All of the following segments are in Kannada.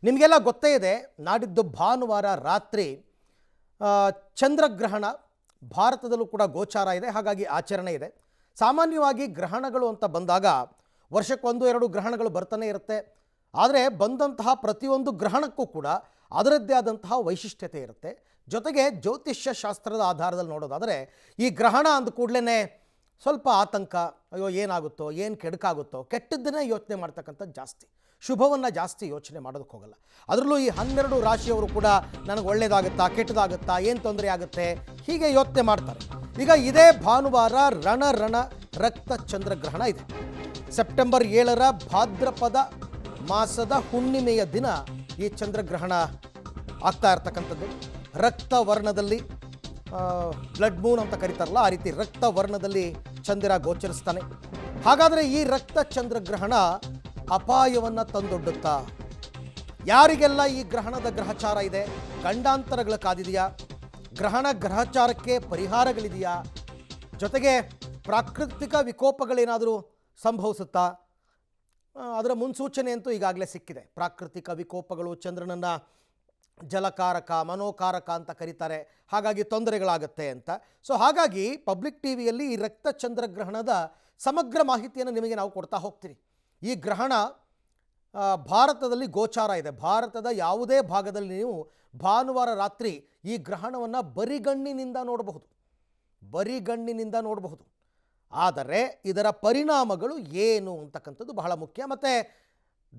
ನಿಮಗೆಲ್ಲ ಗೊತ್ತೇ ಇದೆ, ನಾಡಿದ್ದು ಭಾನುವಾರ ರಾತ್ರಿ ಚಂದ್ರಗ್ರಹಣ ಭಾರತದಲ್ಲೂ ಕೂಡ ಗೋಚಾರ ಇದೆ. ಹಾಗಾಗಿ ಆಚರಣೆ ಇದೆ. ಸಾಮಾನ್ಯವಾಗಿ ಗ್ರಹಣಗಳು ಅಂತ ಬಂದಾಗ ವರ್ಷಕ್ಕೊಂದು ಎರಡು ಗ್ರಹಣಗಳು ಬರ್ತಾನೆ ಇರುತ್ತೆ. ಆದರೆ ಬಂದಂತಹ ಪ್ರತಿಯೊಂದು ಗ್ರಹಣಕ್ಕೂ ಕೂಡ ಅದರದ್ದೇ ಆದಂತಹ ವೈಶಿಷ್ಟ್ಯತೆ ಇರುತ್ತೆ. ಜೊತೆಗೆ ಜ್ಯೋತಿಷ್ಯ ಶಾಸ್ತ್ರದ ಆಧಾರದಲ್ಲಿ ನೋಡೋದಾದರೆ ಈ ಗ್ರಹಣ ಅಂದ ಕೂಡಲೇ ಸ್ವಲ್ಪ ಆತಂಕ, ಅಯ್ಯೋ ಏನಾಗುತ್ತೋ, ಏನು ಕೆಡುಕಾಗುತ್ತೋ, ಕೆಟ್ಟದ್ದನ್ನೇ ಯೋಚನೆ ಮಾಡ್ತಕ್ಕಂಥದ್ದು ಜಾಸ್ತಿ. ಶುಭವನ್ನು ಜಾಸ್ತಿ ಯೋಚನೆ ಮಾಡೋದಕ್ಕೆ ಹೋಗಲ್ಲ. ಅದರಲ್ಲೂ ಈ 12 ರಾಶಿಯವರು ಕೂಡ ನನಗೆ ಒಳ್ಳೆಯದಾಗುತ್ತಾ ಕೆಟ್ಟದಾಗುತ್ತಾ, ಏನು ತೊಂದರೆ ಆಗುತ್ತೆ, ಹೀಗೆ ಯೋಚನೆ ಮಾಡ್ತಾರೆ. ಈಗ ಇದೇ ಭಾನುವಾರ ರಣ ರಕ್ತ ಚಂದ್ರಗ್ರಹಣ ಇದೆ. ಸೆಪ್ಟೆಂಬರ್ 7ರ ಭಾದ್ರಪದ ಮಾಸದ ಹುಣ್ಣಿಮೆಯ ದಿನ ಈ ಚಂದ್ರಗ್ರಹಣ ಆಗ್ತಾ ಇರ್ತಕ್ಕಂಥದ್ದು. ರಕ್ತ ವರ್ಣದಲ್ಲಿ, ಬ್ಲಡ್ ಮೂನ್ ಅಂತ ಕರೀತಾರಲ್ಲ, ಆ ರೀತಿ ರಕ್ತ ವರ್ಣದಲ್ಲಿ ಚಂದ್ರ ಗೋಚರಿಸ್ತಾನೆ. ಹಾಗಾದರೆ ಈ ರಕ್ತ ಚಂದ್ರಗ್ರಹಣ ಅಪಾಯವನ್ನು ತಂದೊಡ್ಡುತ್ತಾ? ಯಾರಿಗೆಲ್ಲ ಈ ಗ್ರಹಣದ ಗ್ರಹಚಾರ ಇದೆ, ಗಂಡಾಂತರಗಳು ಕಾದಿದೆಯಾ, ಗ್ರಹಚಾರಕ್ಕೆ ಪರಿಹಾರಗಳಿದೆಯಾ, ಜೊತೆಗೆ ಪ್ರಾಕೃತಿಕ ವಿಕೋಪಗಳೇನಾದರೂ ಸಂಭವಿಸುತ್ತಾ? ಅದರ ಮುನ್ಸೂಚನೆ ಅಂತೂ ಈಗಾಗಲೇ ಸಿಕ್ಕಿದೆ. ಪ್ರಾಕೃತಿಕ ವಿಕೋಪಗಳು, ಚಂದ್ರನನ್ನು ಜಲಕಾರಕ, ಮನೋಕಾರಕ ಅಂತ ಕರೀತಾರೆ. ಹಾಗಾಗಿ ತೊಂದರೆಗಳಾಗುತ್ತೆ ಅಂತ. ಸೊ ಹಾಗಾಗಿ ಪಬ್ಲಿಕ್ ಟಿವಿಯಲ್ಲಿ ಈ ರಕ್ತ ಚಂದ್ರಗ್ರಹಣದ ಸಮಗ್ರ ಮಾಹಿತಿಯನ್ನು ನಿಮಗೆ ನಾವು ಕೊಡ್ತಾ ಹೋಗ್ತೀವಿ. ಈ ಗ್ರಹಣ ಭಾರತದಲ್ಲಿ ಗೋಚಾರ ಇದೆ. ಭಾರತದ ಯಾವುದೇ ಭಾಗದಲ್ಲಿ ನೀವು ಭಾನುವಾರ ರಾತ್ರಿ ಈ ಗ್ರಹಣವನ್ನು ಬರಿಗಣ್ಣಿನಿಂದ ನೋಡಬಹುದು. ಆದರೆ ಇದರ ಪರಿಣಾಮಗಳು ಏನು ಅಂತಕ್ಕಂಥದ್ದು ಬಹಳ ಮುಖ್ಯ. ಮತ್ತು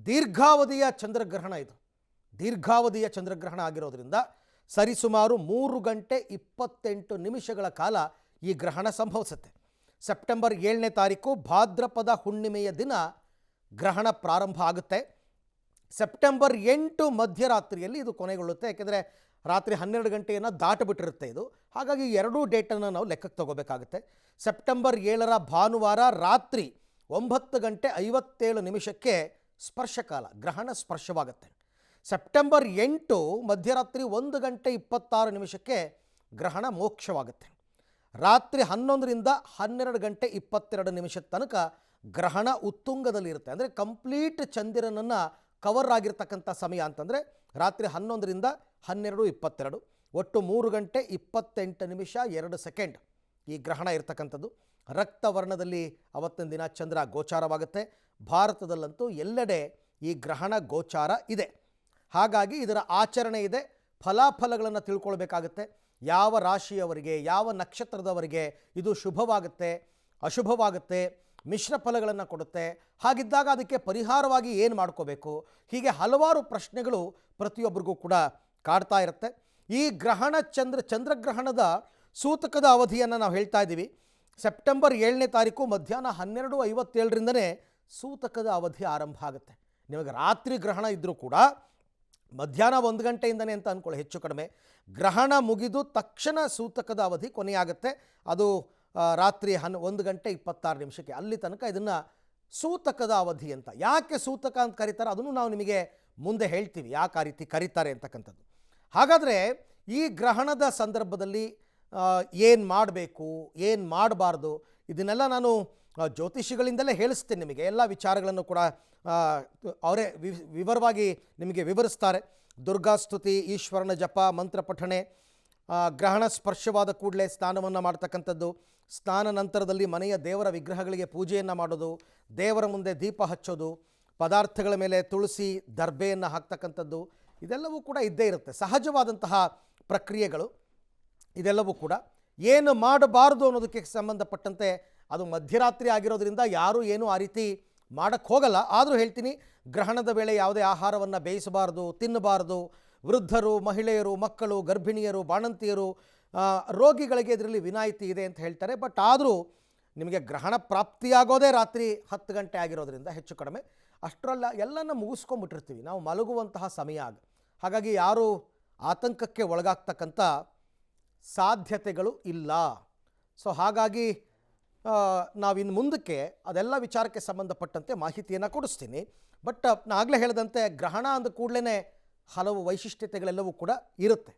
ದೀರ್ಘಾವಧಿಯ ಚಂದ್ರಗ್ರಹಣ ಆಗಿರೋದ್ರಿಂದ ಸರಿಸುಮಾರು 3 ಗಂಟೆ 28 ನಿಮಿಷಗಳ ಕಾಲ ಈ ಗ್ರಹಣ ಸಂಭವಿಸುತ್ತೆ. ಸೆಪ್ಟೆಂಬರ್ 7ನೇ ತಾರೀಕು ಭಾದ್ರಪದ ಹುಣ್ಣಿಮೆಯ ದಿನ ಗ್ರಹಣ ಪ್ರಾರಂಭ ಆಗುತ್ತೆ. ಸೆಪ್ಟೆಂಬರ್ 8 ಮಧ್ಯರಾತ್ರಿಯಲ್ಲಿ ಇದು ಕೊನೆಗೊಳ್ಳುತ್ತೆ. ಯಾಕೆಂದರೆ ರಾತ್ರಿ 12 ಗಂಟೆಯನ್ನು ದಾಟಿಬಿಟ್ಟಿರುತ್ತೆ ಇದು. ಹಾಗಾಗಿ ಎರಡೂ ಡೇಟನ್ನು ನಾವು ಲೆಕ್ಕಕ್ಕೆ ತಗೋಬೇಕಾಗುತ್ತೆ. ಸೆಪ್ಟೆಂಬರ್ 7ರ ಭಾನುವಾರ ರಾತ್ರಿ 9 ಗಂಟೆ 57 ನಿಮಿಷಕ್ಕೆ ಸ್ಪರ್ಶಕಾಲ, ಗ್ರಹಣ ಸ್ಪರ್ಶವಾಗುತ್ತೆ. ಸೆಪ್ಟೆಂಬರ್ 8 ಮಧ್ಯರಾತ್ರಿ 1 ಗಂಟೆ 26 ನಿಮಿಷಕ್ಕೆ ಗ್ರಹಣ ಮೋಕ್ಷವಾಗುತ್ತೆ. ರಾತ್ರಿ 11ರಿಂದ 12 ಗಂಟೆ 22 ನಿಮಿಷದ ತನಕ ಗ್ರಹಣ ಉತ್ತುಂಗದಲ್ಲಿರುತ್ತೆ. ಅಂದರೆ ಕಂಪ್ಲೀಟ್ ಚಂದಿರನನ್ನು ಕವರ್ ಆಗಿರ್ತಕ್ಕಂಥ ಸಮಯ ಅಂತಂದರೆ ರಾತ್ರಿ 11ರಿಂದ 12:22, ಒಟ್ಟು 3 ಗಂಟೆ 28 ನಿಮಿಷ 2 ಸೆಕೆಂಡ್ ಈ ಗ್ರಹಣ ಇರತಕ್ಕಂಥದ್ದು. ರಕ್ತವರ್ಣದಲ್ಲಿ ಅವತ್ತಿನ ದಿನ ಚಂದ್ರ ಗೋಚಾರವಾಗುತ್ತೆ. ಭಾರತದಲ್ಲಂತೂ ಎಲ್ಲೆಡೆ ಈ ಗ್ರಹಣ ಗೋಚಾರ ಇದೆ. ಹಾಗಾಗಿ ಇದರ ಆಚರಣೆ ಇದೆ. ಫಲಾಫಲಗಳನ್ನು ತಿಳ್ಕೊಳ್ಬೇಕಾಗುತ್ತೆ. ಯಾವ ರಾಶಿಯವರಿಗೆ, ಯಾವ ನಕ್ಷತ್ರದವರಿಗೆ ಇದು ಶುಭವಾಗುತ್ತೆ, ಅಶುಭವಾಗುತ್ತೆ, ಮಿಶ್ರ ಫಲಗಳನ್ನು ಕೊಡುತ್ತೆ, ಹಾಗಿದ್ದಾಗ ಅದಕ್ಕೆ ಪರಿಹಾರವಾಗಿ ಏನು ಮಾಡ್ಕೋಬೇಕು, ಹೀಗೆ ಹಲವಾರು ಪ್ರಶ್ನೆಗಳು ಪ್ರತಿಯೊಬ್ಬರಿಗೂ ಕೂಡ ಕಾಡ್ತಾ ಇರುತ್ತೆ. ಈ ಗ್ರಹಣ ಚಂದ್ರಗ್ರಹಣದ ಸೂತಕದ ಅವಧಿಯನ್ನು ನಾವು ಹೇಳ್ತಾ ಇದ್ದೀವಿ. ಸೆಪ್ಟೆಂಬರ್ 7ನೇ ತಾರೀಕು ಮಧ್ಯಾಹ್ನ 12:57ರಿಂದನೇ ಸೂತಕದ ಅವಧಿ ಆರಂಭ ಆಗುತ್ತೆ. ನಿಮಗೆ ರಾತ್ರಿ ಗ್ರಹಣ ಇದ್ದರೂ ಕೂಡ ಮಧ್ಯಾಹ್ನ 1 ಗಂಟೆಯಿಂದನೇ ಅಂತ ಅಂದ್ಕೊಳ್ಳಿ, ಹೆಚ್ಚು ಕಡಿಮೆ. ಗ್ರಹಣ ಮುಗಿದು ತಕ್ಷಣ ಸೂತಕದ ಅವಧಿ ಕೊನೆಯಾಗುತ್ತೆ. ಅದು ರಾತ್ರಿ 1 ಗಂಟೆ 26 ನಿಮಿಷಕ್ಕೆ. ಅಲ್ಲಿ ತನಕ ಇದನ್ನು ಸೂತಕದ ಅವಧಿ ಅಂತ. ಯಾಕೆ ಸೂತಕ ಅಂತ ಕರೀತಾರೆ ಅದನ್ನು ನಾವು ನಿಮಗೆ ಮುಂದೆ ಹೇಳ್ತೀವಿ, ಯಾಕೆ ಆ ರೀತಿ ಕರೀತಾರೆ ಅಂತಕ್ಕಂಥದ್ದು. ಹಾಗಾದರೆ ಈ ಗ್ರಹಣದ ಸಂದರ್ಭದಲ್ಲಿ ಏನು ಮಾಡಬೇಕು, ಏನು ಮಾಡಬಾರ್ದು, ಇದನ್ನೆಲ್ಲ ನಾನು ಜ್ಯೋತಿಷಿಗಳಿಂದಲೇ ಹೇಳಿಸ್ತೇನೆ. ನಿಮಗೆ ಎಲ್ಲ ವಿಚಾರಗಳನ್ನು ಕೂಡ ಅವರೇ ವಿವರವಾಗಿ ನಿಮಗೆ ವಿವರಿಸ್ತಾರೆ. ದುರ್ಗಾಸ್ತುತಿ, ಈಶ್ವರನ ಜಪ, ಮಂತ್ರ ಪಠಣೆ, ಗ್ರಹಣ ಸ್ಪರ್ಶವಾದ ಕೂಡಲೇ ಸ್ನಾನವನ್ನು ಮಾಡ್ತಕ್ಕಂಥದ್ದು, ಸ್ನಾನ ನಂತರದಲ್ಲಿ ಮನೆಯ ದೇವರ ವಿಗ್ರಹಗಳಿಗೆ ಪೂಜೆಯನ್ನು ಮಾಡೋದು, ದೇವರ ಮುಂದೆ ದೀಪ ಹಚ್ಚೋದು, ಪದಾರ್ಥಗಳ ಮೇಲೆ ತುಳಸಿ ದರ್ಬೆಯನ್ನು ಹಾಕ್ತಕ್ಕಂಥದ್ದು, ಇದೆಲ್ಲವೂ ಕೂಡ ಇದ್ದೇ ಇರುತ್ತೆ. ಸಹಜವಾದಂತಹ ಪ್ರಕ್ರಿಯೆಗಳು ಇದೆಲ್ಲವೂ ಕೂಡ. ಏನು ಮಾಡಬಾರ್ದು ಅನ್ನೋದಕ್ಕೆ ಸಂಬಂಧಪಟ್ಟಂತೆ ಅದು ಮಧ್ಯರಾತ್ರಿ ಆಗಿರೋದ್ರಿಂದ ಯಾರೂ ಏನೂ ಆ ರೀತಿ ಮಾಡೋಕ್ಕೆ ಹೋಗಲ್ಲ. ಆದರೂ ಹೇಳ್ತೀನಿ, ಗ್ರಹಣದ ವೇಳೆ ಯಾವುದೇ ಆಹಾರವನ್ನು ಬೇಯಿಸಬಾರ್ದು, ತಿನ್ನಬಾರ್ದು. ವೃದ್ಧರು, ಮಹಿಳೆಯರು, ಮಕ್ಕಳು, ಗರ್ಭಿಣಿಯರು, ಬಾಣಂತಿಯರು, ರೋಗಿಗಳಿಗೆ ಇದರಲ್ಲಿ ವಿನಾಯಿತಿ ಇದೆ ಅಂತ ಹೇಳ್ತಾರೆ. ಬಟ್ ಆದರೂ ನಿಮಗೆ ಗ್ರಹಣ ಪ್ರಾಪ್ತಿಯಾಗೋದೇ ರಾತ್ರಿ 10 ಗಂಟೆ ಆಗಿರೋದ್ರಿಂದ ಹೆಚ್ಚು ಕಡಿಮೆ ಅಷ್ಟರಲ್ಲ ಎಲ್ಲನ ಮುಗಿಸ್ಕೊಂಡ್ಬಿಟ್ಟಿರ್ತೀವಿ ನಾವು ಮಲಗುವಂತಹ ಸಮಯ ಆಗ. ಹಾಗಾಗಿ ಯಾರೂ ಆತಂಕಕ್ಕೆ ಒಳಗಾಗ್ತಕ್ಕಂಥ ಸಾಧ್ಯತೆಗಳು ಇಲ್ಲ. ಸೊ ಹಾಗಾಗಿ ನಾವಿನ್ನು ಮುಂದಕ್ಕೆ ಅದೆಲ್ಲ ವಿಚಾರಕ್ಕೆ ಸಂಬಂಧಪಟ್ಟಂತೆ ಮಾಹಿತಿಯನ್ನು ಕೊಡಿಸ್ತೀನಿ. ಬಟ್ ನಾನು ಆಗಲೇ ಹೇಳಿದಂತೆ ಗ್ರಹಣ ಅಂದ ಕೂಡಲೇ ಹಲವು ವೈಶಿಷ್ಟ್ಯತೆಗಳೆಲ್ಲವೂ ಕೂಡ ಇರುತ್ತೆ.